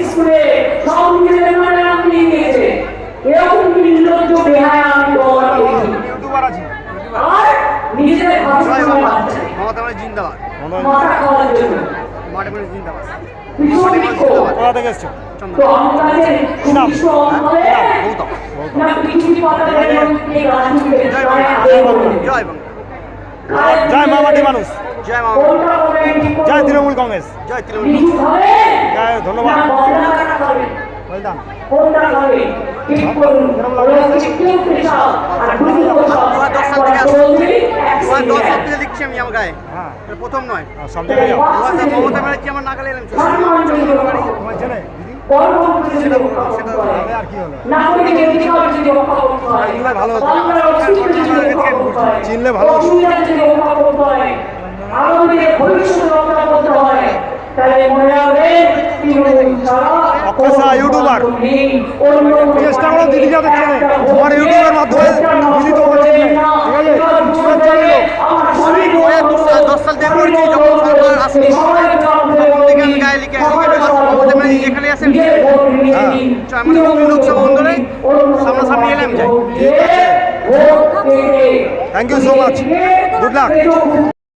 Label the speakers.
Speaker 1: স্কুলে সব নিজেদের মানে নাম দিয়ে দিয়েছে এরকম নির্লজ্জ বেহায়া আমি বড় দেখি আর নিজেদের ভাষা বাচ্চা
Speaker 2: মমতা মানে জিন্দাবাদ
Speaker 1: মাথা খাওয়ার জন্য
Speaker 2: মাঠে মানে জিন্দাবাদ
Speaker 1: ভীষণ বিক্ষোভ।
Speaker 3: কোথা থেকে এসছো?
Speaker 1: তো আমাদের সুবিষ্ট হবে না পৃথিবী পাতালে এই রাজনীতি
Speaker 2: জয়
Speaker 1: জয়
Speaker 2: বাংলা
Speaker 1: আগে বলে
Speaker 2: জয় বাংলা
Speaker 3: জয় মা মাটি মানুষ,
Speaker 2: জয় মা
Speaker 1: কোনটা হবে ঠিক করো।
Speaker 3: জয় তৃণমূল কংগ্রেস।
Speaker 2: জয় তৃণমূল
Speaker 1: কিছু হবে
Speaker 3: জয়, ধন্যবাদ।
Speaker 1: না বদলা কাটা হবে
Speaker 3: ওয়েলডান।
Speaker 1: কোনটা হবে ঠিক করুন ওরা কেউ পেশা আর দুটো পেশা
Speaker 2: 2010 সাল থেকে
Speaker 1: চলছে
Speaker 2: 2010 সাল থেকে লিখছি আমি আমার গায়ে
Speaker 3: হ্যাঁ,
Speaker 2: এটা প্রথম নয়
Speaker 3: সব জায়গায় যাও।
Speaker 2: মমতা ব্যানার্জি আমার নাগালে এলাম
Speaker 3: তোমার ছেলে দিদি আর কি হলো? ভালো হতো। চিনলে ভালো হতো। অক্ষসা ইউটিউবার চেষ্টা করো দিদি যাতে চেনে তোমার ইউটিউবের মাধ্যমে দিদি তোমাকে চিনবে, ঠিক আছে?
Speaker 2: 10 সাল থেকে পড়ছি যখন সরকার আসছে তখন থেকে আমি গায়ে লিখে মমতা ব্যানার্জি যেখানে আসেন আমাদের হুগলি লোকসভা অন্দরে সামনাসামনি এলাম যাই।
Speaker 3: Thank you so much, good lakh.